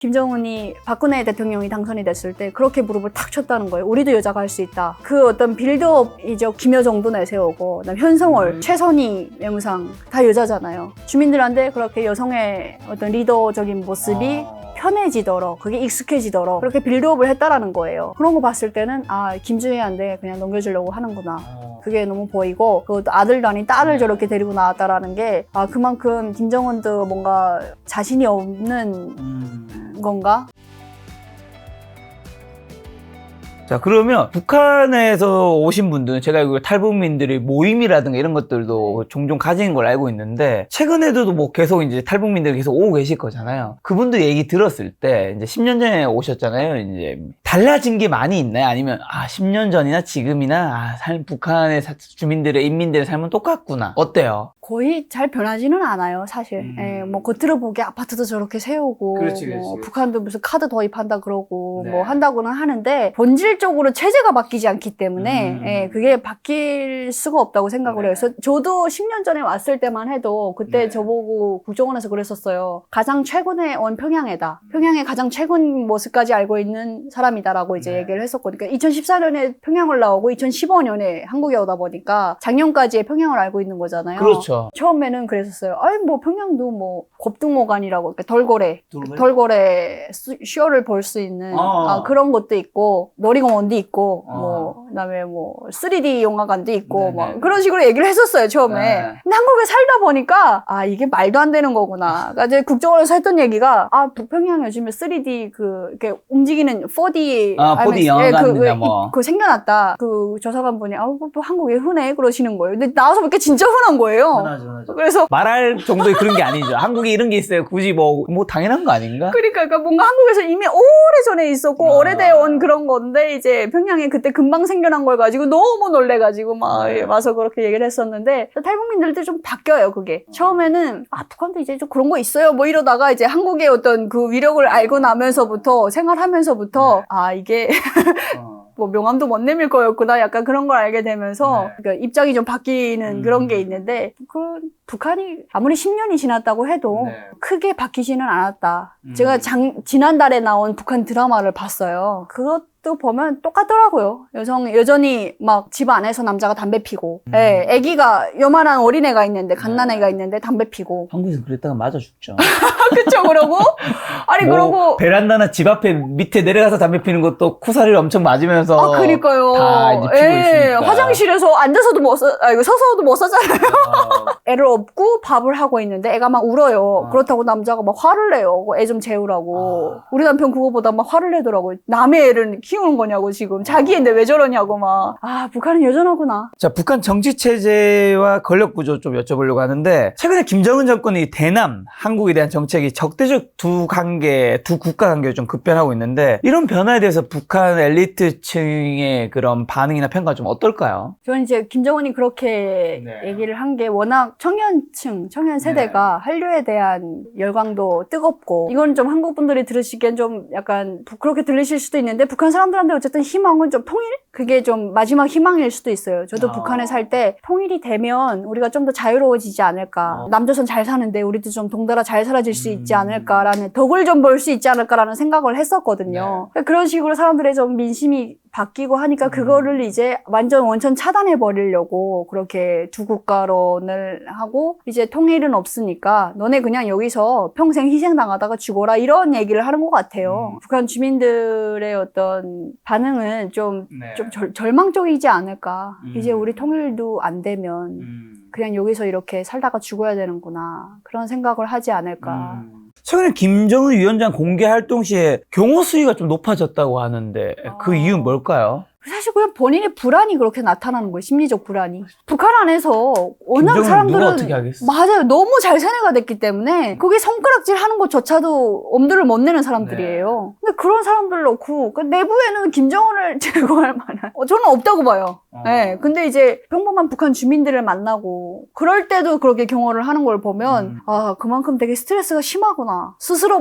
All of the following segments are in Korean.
김정은이 박근혜 대통령이 당선이 됐을 때 그렇게 무릎을 탁 쳤다는 거예요. 우리도 여자가 할 수 있다. 그 어떤 빌드업이죠. 김여정도 내세우고 그다음 현성월, 최선희 외무상 다 여자잖아요. 주민들한테 그렇게 여성의 어떤 리더적인 모습이 편해지도록, 그게 익숙해지도록 그렇게 빌드업을 했다라는 거예요. 그런 거 봤을 때는 아, 김주희한테 그냥 넘겨주려고 하는구나. 그게 너무 보이고, 그것도 아들도 아닌 딸을 저렇게 데리고 나왔다라는 게 아, 그만큼 김정은도 뭔가 자신이 없는 건가? 자, 그러면 북한에서 오신 분들은 제가 알기로 탈북민들의 모임이라든가 이런 것들도 종종 가지는 걸 알고 있는데, 최근에도 뭐 계속 이제 탈북민들이 계속 오고 계실 거잖아요. 그분들 얘기 들었을 때, 이제 10년 전에 오셨잖아요. 이제 달라진 게 많이 있나요? 아니면, 10년 전이나 지금이나, 북한의 주민들의, 인민들의 삶은 똑같구나. 어때요? 거의 잘 변하지는 않아요, 사실. 예, 뭐 겉으로 보기에 아파트도 저렇게 세우고, 그렇지, 뭐 그렇지. 북한도 무슨 카드 도입한다 그러고, 네. 뭐 한다고는 하는데 본질적으로 체제가 바뀌지 않기 때문에 예, 그게 바뀔 수가 없다고 생각을 해요. 그래서 저도 10년 전에 왔을 때만 해도 그때 저보고 국정원에서 그랬었어요. 가장 최근에 온 평양에다. 평양의 가장 최근 모습까지 알고 있는 사람이다라고 이제 얘기를 했었거든요. 그러니까 2014년에 평양을 나오고 2015년에 한국에 오다 보니까 작년까지의 평양을 알고 있는 거잖아요. 그렇죠. 처음에는 그랬었어요. 아니 뭐 평양도 뭐 겁등호관이라고 그러니까 돌고래 쇼를 볼 수 있는 그런 것도 있고 놀이공원도 있고 뭐 그다음에 뭐 3D 영화관도 있고 뭐 그런 식으로 얘기를 했었어요 처음에. 근데 한국에 살다 보니까 아 이게 말도 안 되는 거구나. 그러니까 이제 국정원에서 했던 얘기가 북평양 요즘에 3D 이렇게 움직이는 4D 4D 영화관이나 뭐 그 생겨났다. 그 조사관분이 또 한국에 흔해 그러시는 거예요. 근데 나와서 보니까 진짜 흔한 거예요. 그래서 말할 정도의 그런 게 아니죠. 한국에 이런 게 있어요. 굳이 뭐 당연한 거 아닌가? 그러니까 뭔가 한국에서 이미 오래전에 있었고 오래되어 온 그런 건데 이제 평양에 그때 금방 생겨난 걸 가지고 너무 놀래가지고 막 와서 그렇게 얘기를 했었는데 탈북민들도 좀 바뀌어요 그게. 처음에는 북한도 이제 좀 그런 거 있어요 뭐 이러다가 이제 한국의 어떤 그 위력을 알고 나면서부터 생활하면서부터 이게 뭐 명함도 못 내밀 거였구나 약간 그런 걸 알게 되면서 그러니까 입장이 좀 바뀌는 그런 게 있는데 북한이 아무리 10년이 지났다고 해도 크게 바뀌지는 않았다. 제가 지난달에 나온 북한 드라마를 봤어요. 그것도 보면 똑같더라고요. 여전히 막 집 안에서 남자가 담배 피고 애기가 요만한 어린애가 있는데 갓난애가 있는데 담배 피고 한국에서 그랬다가 맞아 죽죠. 그쵸 그러고 아니 그러고 베란다나 집 앞에 밑에 내려가서 담배 피는 것도 쿠사리를 엄청 맞으면서 그러니까요. 다 이제 피고 있으니까 화장실에서 앉아서도 서서도 못 쓰잖아요. 애를 업고 밥을 하고 있는데 애가 막 울어요. 그렇다고 남자가 막 화를 내요. 애 좀 재우라고. 우리 남편 그거보다 막 화를 내더라고요. 남의 애를 키우는 거냐고 지금. 자기 애인데 왜 저러냐고 막. 북한은 여전하구나. 자, 북한 정치체제와 권력구조 좀 여쭤보려고 하는데, 최근에 김정은 정권이 대남, 한국에 대한 정책이 적대적 두 국가 관계를 좀 급변하고 있는데, 이런 변화에 대해서 북한 엘리트층의 그런 반응이나 평가가 좀 어떨까요? 저는 이제 김정은이 그렇게 얘기를 한 게 워낙 청년 세대가 한류에 대한 열광도 뜨겁고, 이건 좀 한국 분들이 들으시기엔 좀 약간 그렇게 들리실 수도 있는데, 북한 사람들한테 어쨌든 희망은 좀 통일? 그게 좀 마지막 희망일 수도 있어요. 저도 북한에 살 때 통일이 되면 우리가 좀 더 자유로워지지 않을까. 남조선 잘 사는데 우리도 좀 동달아 잘 살아질 수 있지 않을까라는, 덕을 좀 볼 수 있지 않을까라는 생각을 했었거든요. 그런 식으로 사람들의 좀 민심이 바뀌고 하니까 그거를 이제 완전 원천 차단해 버리려고 그렇게 두 국가론을 하고, 이제 통일은 없으니까 너네 그냥 여기서 평생 희생당하다가 죽어라 이런 얘기를 하는 것 같아요. 북한 주민들의 어떤 반응은 좀 절망적이지 않을까. 이제 우리 통일도 안 되면 그냥 여기서 이렇게 살다가 죽어야 되는구나, 그런 생각을 하지 않을까. 최근에 김정은 위원장 공개 활동 시에 경호 수위가 좀 높아졌다고 하는데, 그 이유는 뭘까요? 사실 그냥 본인의 불안이 그렇게 나타나는 거예요. 심리적 불안이. 북한 안에서 워낙 김정은 사람들은 누가 어떻게 하겠어? 맞아요. 너무 잘 세뇌가 됐기 때문에 그게 손가락질 하는 것조차도 엄두를 못 내는 사람들이에요. 근데 그런 사람들 놓고 내부에는 김정은을 제거할 만한 저는 없다고 봐요. 근데 이제 평범한 북한 주민들을 만나고 그럴 때도 그렇게 경호를 하는 걸 보면 그만큼 되게 스트레스가 심하구나. 스스로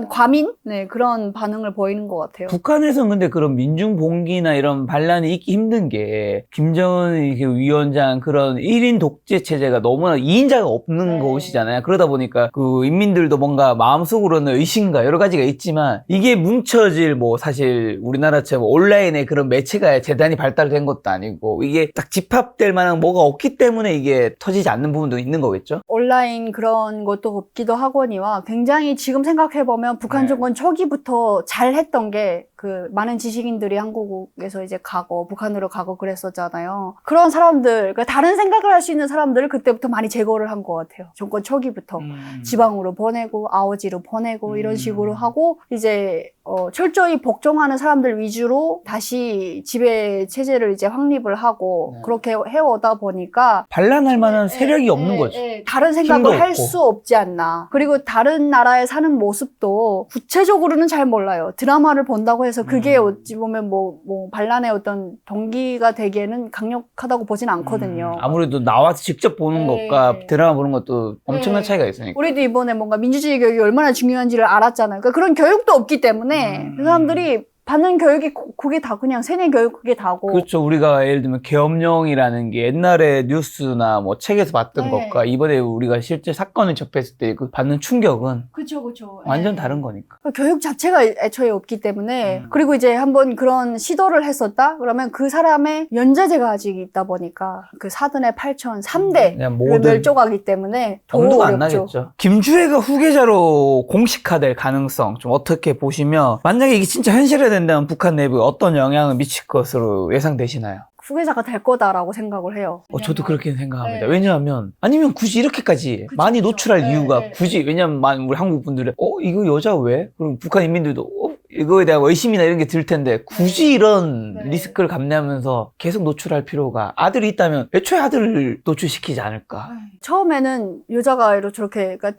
과민? 그런 반응을 보이는 것 같아요. 북한에서는 근데 그런 민중봉기나 이런 반란이 있기 힘든 게 김정은 위원장 그런 1인 독재 체제가 너무나 2인자가 없는 곳이잖아요. 그러다 보니까 그 인민들도 뭔가 마음속으로는 의심과 여러 가지가 있지만 이게 뭉쳐질 뭐 사실 우리나라처럼 온라인의 그런 매체가 재단이 발달된 것도 아니고 이게 딱 집합될 만한 뭐가 없기 때문에 이게 터지지 않는 부분도 있는 거겠죠? 온라인 그런 것도 없기도 하거니와 굉장히 지금 생각해보면 북한 정권 초기부터 잘 했던 게 그 많은 지식인들이 한국에서 이제 가고 북한으로 가고 그랬었잖아요. 그런 사람들, 그러니까 다른 생각을 할 수 있는 사람들을 그때부터 많이 제거를 한 것 같아요. 정권 초기부터 지방으로 보내고 아오지로 보내고 이런 식으로 하고 이제 철저히 복종하는 사람들 위주로 다시 지배 체제를 이제 확립을 하고 그렇게 해오다 보니까 반란할 만한 세력이 없는 거죠. 다른 생각을 할 수 없지 않나. 그리고 다른 나라에 사는 모습도 구체적으로는 잘 몰라요. 드라마를 본다고 해서 그게 어찌 보면 뭐 반란의 어떤 동기가 되기에는 강력하다고 보진 않거든요. 아무래도 나와서 직접 보는 것과 드라마 보는 것도 엄청난 차이가 있으니까. 우리도 이번에 뭔가 민주주의 교육이 얼마나 중요한지를 알았잖아요. 그러니까 그런 교육도 없기 때문에 그 사람들이 받는 교육이 그게 다 그냥 세뇌 교육 그게 다고. 그렇죠. 우리가 예를 들면 계엄령이라는 게 옛날에 뉴스나 뭐 책에서 봤던 것과 이번에 우리가 실제 사건을 접했을 때 그 받는 충격은 그렇죠. 완전 다른 거니까. 교육 자체가 애초에 없기 때문에 그리고 이제 한번 그런 시도를 했었다? 그러면 그 사람의 연좌제가 아직 있다 보니까 그 사돈의 8천 3대를 멸종하기 때문에 더 엄두가 안 어렵죠. 나겠죠. 김주애가 후계자로 공식화될 가능성 좀 어떻게 보시면 만약에 이게 진짜 현실화 된다면 북한 내부에 어떤 영향을 미칠 것으로 예상되시나요? 후계자가 될 거다라고 생각을 해요. 저도 그렇게 생각합니다. 왜냐하면 아니면 굳이 이렇게까지 많이 노출할 이유가 굳이 왜냐면 우리 한국 분들은 이거 여자 왜? 그럼 북한 인민들도 이거에 대한 의심이나 이런 게 들 텐데 굳이 이런 리스크를 감내하면서 계속 노출할 필요가 아들이 있다면 애초에 아들을 노출시키지 않을까? 처음에는 여자가 이렇게 저렇게 그러니까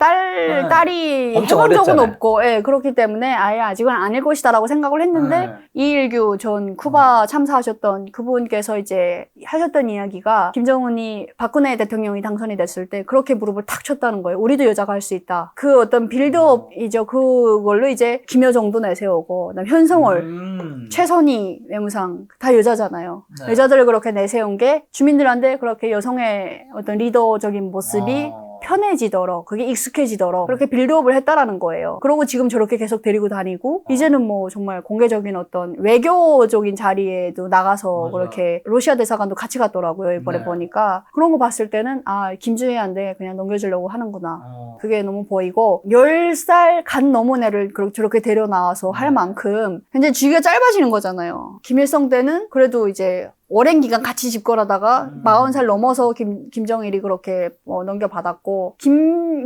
딸이 엄청 해본 적은 어렸잖아요. 없고 그렇기 때문에 아예 아직은 아닐 것이다라고 생각을 했는데 이일규 전 쿠바 참사하셨던 그분께서 이제 하셨던 이야기가 김정은이 박근혜 대통령이 당선이 됐을 때 그렇게 무릎을 탁 쳤다는 거예요. 우리도 여자가 할 수 있다. 그 어떤 빌드업이죠. 그걸로 이제 김여정도 내세우고 그다음 현성월, 최선희 외무상 다 여자잖아요. 여자들을 그렇게 내세운 게 주민들한테 그렇게 여성의 어떤 리더적인 모습이 편해지도록 그게 익숙해지도록 그렇게 빌드업을 했다라는 거예요. 그러고 지금 저렇게 계속 데리고 다니고 이제는 뭐 정말 공개적인 어떤 외교적인 자리에도 나가서 그렇게 러시아 대사관도 같이 갔더라고요. 이번에 보니까 그런 거 봤을 때는 김주애한테 그냥 넘겨주려고 하는구나. 그게 너무 보이고 10살 간 넘은 애를 저렇게 데려 나와서 할 만큼 굉장히 주기가 짧아지는 거잖아요. 김일성 때는 그래도 이제 오랜 기간 같이 집권하다가 40살 넘어서 김정일이 그렇게 넘겨받았고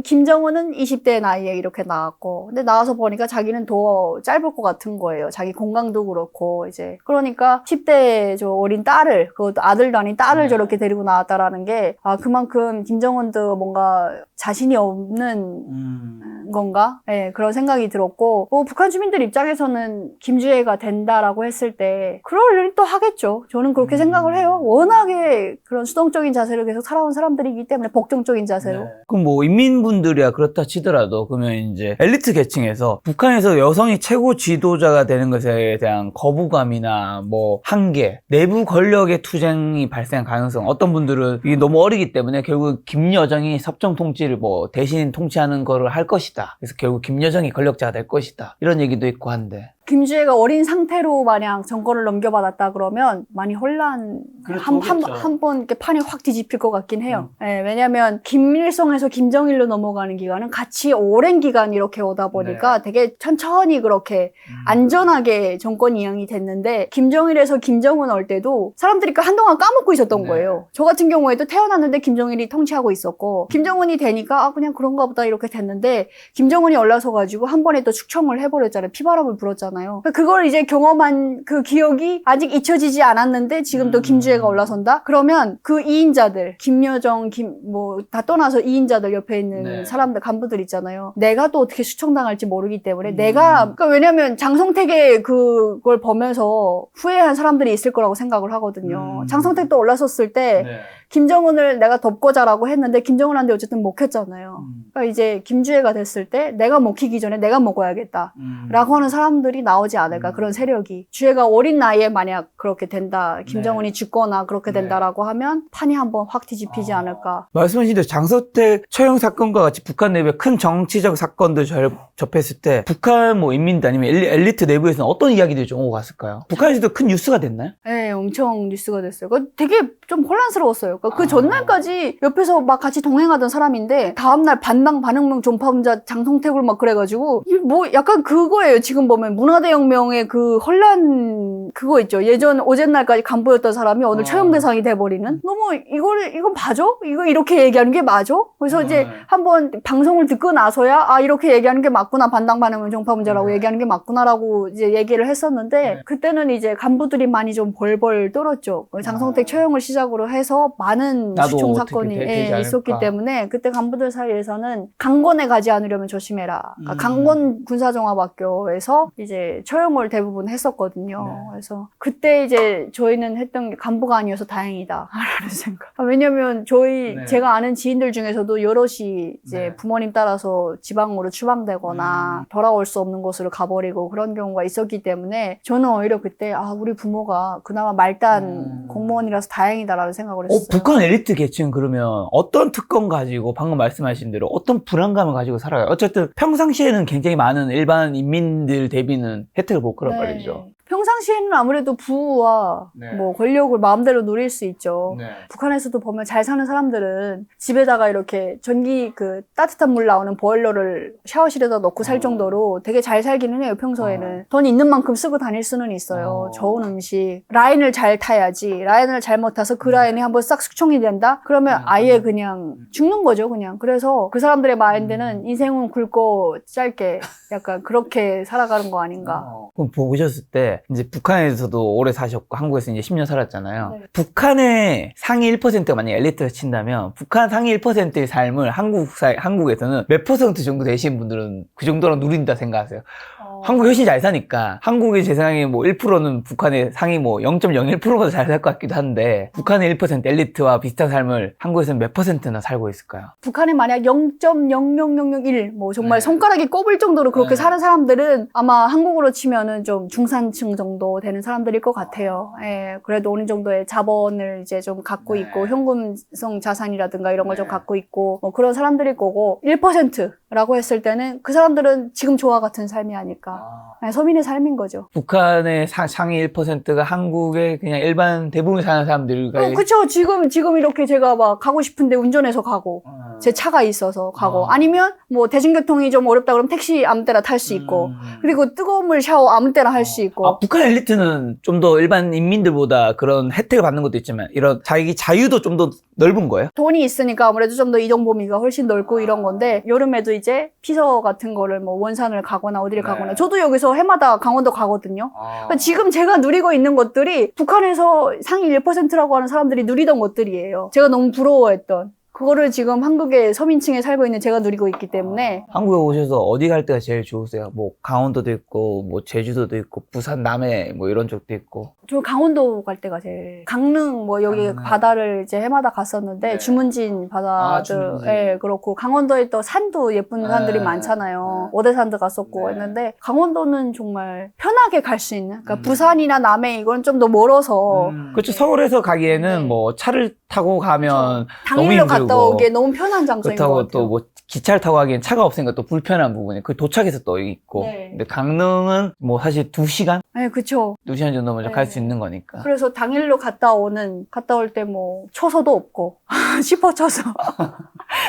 김정은은 20대 나이에 이렇게 나왔고 근데 나와서 보니까 자기는 더 짧을 것 같은 거예요. 자기 건강도 그렇고 이제 그러니까 10대 저 어린 딸을 그것도 아들도 아닌 딸을 저렇게 데리고 나왔다라는 게 그만큼 김정은도 뭔가 자신이 없는 건가? 그런 생각이 들었고 북한 주민들 입장에서는 김주애가 된다라고 했을 때 그럴 일도 하겠죠. 저는 그렇게 생각을 해요. 워낙에 그런 수동적인 자세를 계속 살아온 사람들이기 때문에 복종적인 자세로. 그럼 뭐 인민분들이야 그렇다 치더라도 그러면 이제 엘리트 계층에서 북한에서 여성이 최고 지도자가 되는 것에 대한 거부감이나 뭐 한계, 내부 권력의 투쟁이 발생할 가능성 어떤 분들은 이게 너무 어리기 때문에 결국 김여정이 섭정 통치를 뭐 대신 통치하는 거를 할 것이다. 그래서 결국 김여정이 권력자가 될 것이다. 이런 얘기도 있고 한데 김주애가 어린 상태로 만약 정권을 넘겨받았다 그러면 많이 혼란 한 번 이렇게 판이 확 뒤집힐 것 같긴 해요. 왜냐하면 김일성에서 김정일로 넘어가는 기간은 같이 오랜 기간 이렇게 오다 보니까 되게 천천히 그렇게 안전하게 정권 이양이 됐는데 김정일에서 김정은 올 때도 사람들이 한동안 까먹고 있었던 거예요. 저 같은 경우에도 태어났는데 김정일이 통치하고 있었고 김정은이 되니까 그냥 그런가 보다 이렇게 됐는데 김정은이 올라서 가지고 한 번에 또 축청을 해버렸잖아요. 피바람을 불었잖아요. 그걸 이제 경험한 그 기억이 아직 잊혀지지 않았는데 지금 또 김주애가 올라선다? 그러면 그 2인자들, 김여정, 다 떠나서 2인자들 옆에 있는 사람들, 간부들 있잖아요. 내가 또 어떻게 수청당할지 모르기 때문에 그러니까 왜냐면 장성택의 그걸 보면서 후회한 사람들이 있을 거라고 생각을 하거든요. 장성택도 올라섰을 때 김정은을 내가 덮고자라고 했는데 김정은한테 어쨌든 먹혔잖아요. 그러니까 이제 김주애가 됐을 때 내가 먹히기 전에 내가 먹어야겠다 라고 하는 사람들이 나오지 않을까. 그런 세력이. 주애가 어린 나이에 만약 그렇게 된다, 김정은이 죽거나 그렇게 된다라고 하면 판이 한번 확 뒤집히지 않을까. 말씀하신 대로 장서택 처형 사건과 같이 북한 내부의 큰 정치적 사건들 접했을 때 북한 뭐 인민들 아니면 엘리트 내부에서는 어떤 이야기들이 좀 오고 갔을까요? 북한에서도 큰 뉴스가 됐나요? 네, 엄청 뉴스가 됐어요. 되게 좀 혼란스러웠어요. 그 전날까지 옆에서 막 같이 동행하던 사람인데 다음날 반당 반응명 존파문자 장성택을 막 그래가지고 뭐 약간 그거예요. 지금 보면 문화대혁명의 그 혼란 그거 있죠. 예전 어젯날까지 간부였던 사람이 오늘 처형 대상이 돼버리는. 너무 이건 맞아? 이거 이렇게 얘기하는 게 맞아? 그래서 이제 한번 방송을 듣고 나서야 아 이렇게 얘기하는 게 맞구나. 반당 반응명 존파문자라고 얘기하는 게 맞구나라고 이제 얘기를 했었는데 그때는 이제 간부들이 많이 좀 벌벌 떨었죠. 장성택 처형을 시작으로 해서 많은 수총 사건이 있었기 때문에 그때 간부들 사이에서는 강건에 가지 않으려면 조심해라. 그러니까 강건 군사종합학교에서 이제 처형을 대부분 했었거든요. 그래서 그때 이제 저희는 했던 게 간부가 아니어서 다행이다 라는 생각. 왜냐면 제가 아는 지인들 중에서도 여럿이 이제 부모님 따라서 지방으로 추방되거나 돌아올 수 없는 곳으로 가버리고 그런 경우가 있었기 때문에 저는 오히려 그때 우리 부모가 그나마 말단 공무원이라서 다행이다라는 생각을 했어요. 북한 엘리트 계층은 그러면 어떤 특권 가지고 방금 말씀하신 대로 어떤 불안감을 가지고 살아요? 어쨌든 평상시에는 굉장히 많은 일반 인민들 대비는 혜택을 못 그런 말이죠. 평상시에는 아무래도 부와 뭐 권력을 마음대로 누릴 수 있죠. 북한에서도 보면 잘 사는 사람들은 집에다가 이렇게 전기 따뜻한 물 나오는 보일러를 샤워실에다 넣고 살 정도로 되게 잘 살기는 해요. 평소에는. 돈 있는 만큼 쓰고 다닐 수는 있어요. 좋은 음식. 라인을 잘 타야지. 라인을 잘못 타서 그 라인이 한번 싹 숙청이 된다? 그러면 아예 그냥 죽는 거죠, 그냥. 그래서 그 사람들의 마인드는 인생은 굵고 짧게 약간 그렇게 살아가는 거 아닌가. 그럼 보셨을 때 이제 북한에서도 오래 사셨고 한국에서 이제 10년 살았잖아요. 북한의 상위 1%가 만약에 엘리트를 친다면 북한 상위 1%의 삶을 한국에서는 몇 퍼센트 정도 되신 분들은 그 정도로 누린다 생각하세요? 한국이 훨씬 잘 사니까 한국의 제 생각에 뭐 1%는 북한의 상위 뭐 0.01%보다 잘 살 것 같기도 한데 북한의 1% 엘리트와 비슷한 삶을 한국에서는 몇 퍼센트나 살고 있을까요? 북한에 만약 0.00001 뭐 정말 손가락이 꼽을 정도로 그렇게 사는 사람들은 아마 한국으로 치면은 좀 중산층 정도 되는 사람들일 것 같아요. 그래도 어느 정도의 자본을 이제 좀 갖고 있고 현금성 자산이라든가 이런 걸 좀 갖고 있고 뭐 그런 사람들일 거고 1%라고 했을 때는 그 사람들은 지금 저와 같은 삶이 아닐까. 서민의 삶인 거죠. 북한의 상위 1%가 한국의 그냥 일반 대부분 사는 사람들과 그쵸. 지금 이렇게 제가 막 가고 싶은데 운전해서 가고 제 차가 있어서 가고 아니면 뭐 대중교통이 좀 어렵다 그러면 택시 아무 때나 탈 수 있고 그리고 뜨거운 물 샤워 아무 때나 할 수 있고 북한 엘리트는 좀 더 일반 인민들보다 그런 혜택을 받는 것도 있지만 이런 자유도 좀 더 넓은 거예요? 돈이 있으니까 아무래도 좀 더 이동 범위가 훨씬 넓고 이런 건데 여름에도 이제 피서 같은 거를 뭐 원산을 가거나 어디를 가거나 저도 여기서 해마다 강원도 가거든요. 그러니까 지금 제가 누리고 있는 것들이 북한에서 상위 1%라고 하는 사람들이 누리던 것들이에요. 제가 너무 부러워했던. 그거를 지금 한국의 서민층에 살고 있는 제가 누리고 있기 때문에. 한국에 오셔서 어디 갈 때가 제일 좋으세요? 뭐 강원도도 있고 뭐 제주도도 있고 부산 남해 뭐 이런 쪽도 있고. 저 강원도 갈 때가 제일 강릉 뭐 여기 바다를 이제 해마다 갔었는데 주문진 바다도 그렇고 강원도에 또 산도 예쁜 산들이 많잖아요. 오대산도 갔었고 했는데 강원도는 정말 편하게 갈 수 있는. 그러니까 부산이나 남해 이건 좀 더 멀어서. 그렇죠. 서울에서 가기에는 뭐 차를 타고 가면 당일로 갔다 오기에 너무 편한 장소인 것 같아요. 또 뭐 기차를 타고 가기엔 차가 없으니까 또 불편한 부분이 그 도착해서 또 있고. 근데 강릉은 뭐 사실 2시간? 네, 그쵸. 2시간 정도 먼저 갈 수 있는 거니까. 그래서 당일로 갔다 올 때 뭐 초소도 없고 씹어쳐서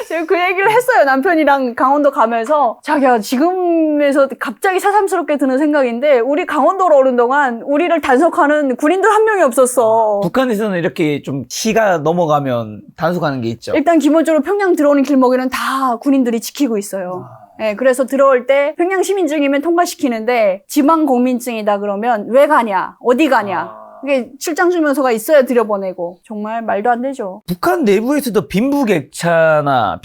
제가 그 얘기를 했어요. 남편이랑 강원도 가면서 자기야 지금에서 갑자기 새삼스럽게 드는 생각인데 우리 강원도로 오는 동안 우리를 단속하는 군인들 한 명이 없었어. 북한에서는 이렇게 좀 시가 넘어가면 단속하는 게 있죠. 일단 기본적으로 평양 들어오는 길목에는 다 군인들이 지키고 있어요. 그래서 들어올 때 평양 시민증이면 통과시키는데 지방 공민증이다 그러면 왜 가냐? 어디 가냐? 이게 출장 증명서가 있어야 들여보내고 정말 말도 안 되죠. 북한 내부에서도 빈부격차나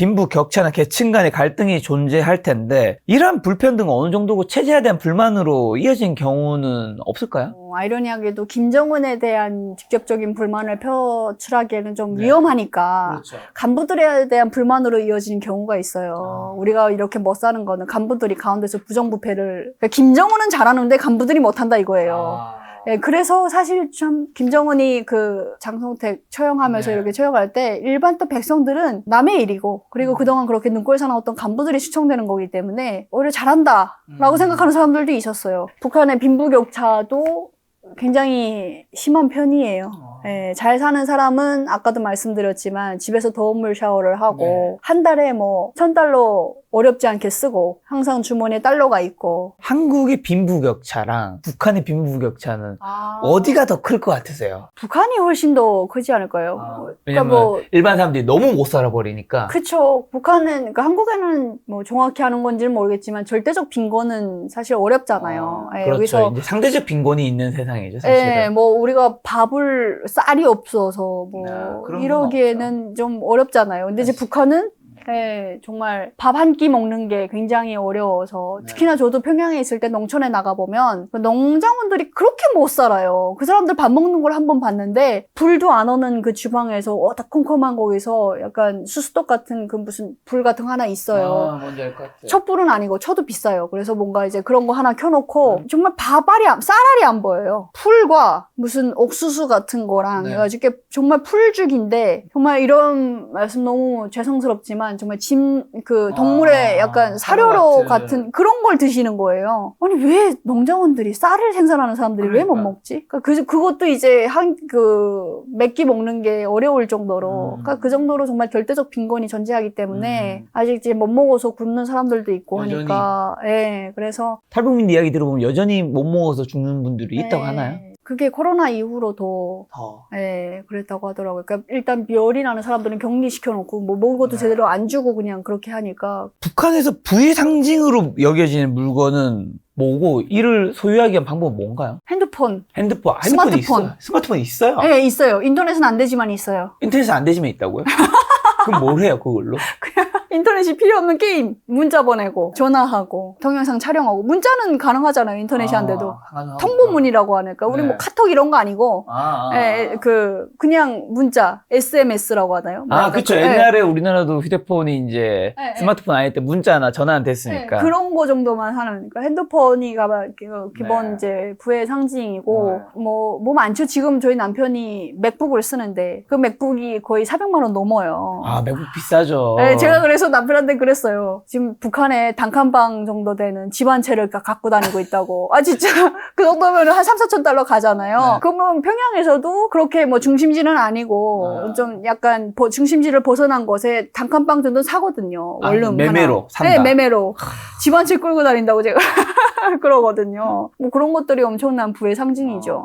계층 간의 갈등이 존재할 텐데 이러한 불평등은 어느 정도고 체제에 대한 불만으로 이어진 경우는 없을까요? 아이러니하게도 김정은에 대한 직접적인 불만을 표출하기에는 좀 네. 위험하니까 그렇죠. 간부들에 대한 불만으로 이어지는 경우가 있어요. 우리가 이렇게 못 사는 거는 간부들이 가운데서 부정부패를 그러니까 김정은은 잘하는데 간부들이 못한다 이거예요. 예, 그래서 사실 참 김정은이 그 장성택 처형하면서 네. 이렇게 처형할 때 일반 또 백성들은 남의 일이고 그리고 그동안 그렇게 눈꼴 사나웠던 간부들이 수청되는 거기 때문에 오히려 잘한다라고 생각하는 사람들도 있었어요. 북한의 빈부격차도 굉장히 심한 편이에요. 예, 잘 사는 사람은 아까도 말씀드렸지만 집에서 더운물 샤워를 하고 네. 한 달에 뭐 $1,000 어렵지 않게 쓰고 항상 주머니에 달러가 있고 한국의 빈부격차랑 북한의 빈부격차는 어디가 더 클 것 같으세요? 북한이 훨씬 더 크지 않을까요? 그러니까 왜냐면 뭐 일반 사람들이 너무 못 살아버리니까. 그쵸. 북한은, 그러니까 한국에는 뭐 정확히 하는 건지는 모르겠지만 절대적 빈곤은 사실 어렵잖아요. 예, 그렇죠. 여기서 이제 상대적 빈곤이 있는 세상이죠, 사실은. 예, 뭐 우리가 쌀이 없어서 뭐 그런 건 이러기에는 좀 어렵잖아요. 근데 이제 북한은 예, 정말 밥 한 끼 먹는 게 굉장히 어려워서 특히나 저도 평양에 있을 때 농촌에 나가보면 그 농장원들이 그렇게 못 살아요. 그 사람들 밥 먹는 걸 한번 봤는데 불도 안 오는 그 주방에서 어두컴컴한 거기서 약간 수수떡 같은 그 무슨 불 같은 거 하나 있어요. 뭔지 알 것 같아요. 촛불은 아니고 쳐도 비싸요. 그래서 뭔가 이제 그런 거 하나 켜놓고 정말 쌀알이 안 보여요. 풀과 무슨 옥수수 같은 거랑 네. 해가지고 이게 정말 풀죽인데 정말 이런 말씀 너무 죄송스럽지만 정말 동물의 약간 사료로 같은 그런 걸 드시는 거예요. 아니 왜 농장원들이 쌀을 생산하는 사람들이 왜 못 먹지? 그러니까 그것도 이제 몇 끼 먹는 게 어려울 정도로 그러니까 그 정도로 정말 절대적 빈곤이 존재하기 때문에 아직 이제 못 먹어서 굶는 사람들도 있고 여전히. 하니까 예 그래서 탈북민 이야기 들어보면 여전히 못 먹어서 죽는 분들이 있다고 예, 하나요? 그게 코로나 이후로도 예, 그랬다고 하더라고요. 그러니까 일단 열이 나는 사람들은 격리시켜놓고 뭐 먹을 것도 제대로 안 주고 그냥 그렇게 하니까 북한에서 부의 상징으로 여겨지는 물건은 뭐고 이를 소유하기 위한 방법은 뭔가요? 핸드폰이 핸드폰이 있어요. 스마트폰이 있어요. 예, 있어요. 인터넷은 안 되지만 있어요. 인터넷에 안 되지만 있다고요? 그럼 뭘 해요, 그걸로? 인터넷이 필요 없는 게임, 문자 보내고, 전화하고, 동영상 촬영하고, 문자는 가능하잖아요, 인터넷이 안 돼도. 통보문이라고 하니까. 우리 네. 뭐 카톡 이런 거 아니고, 그냥 문자, SMS라고 하나요? 그쵸. 예. 옛날에 우리나라도 휴대폰이 이제 네, 스마트폰 아닐 때 문자나 전화는 됐으니까. 네, 그런 거 정도만 하는, 그러니까 핸드폰이 기본 네. 이제 부의 상징이고, 뭐 많죠. 지금 저희 남편이 맥북을 쓰는데, 그 맥북이 거의 400만 원 넘어요. 맥북 비싸죠. 네, 제가 그래서 남편한테 그랬어요. 지금 북한에 단칸방 정도 되는 집 한 채를 갖고 다니고 있다고. 진짜 그 정도면 한 3, 4천 달러 가잖아요. 그러면 평양에서도 그렇게 뭐 중심지는 아니고 좀 약간 중심지를 벗어난 곳에 단칸방 정도 사거든요. 원룸 매매로 하나. 산다. 네, 매매로. 집 한 채 끌고 다닌다고 제가 그러거든요. 뭐 그런 것들이 엄청난 부의 상징이죠.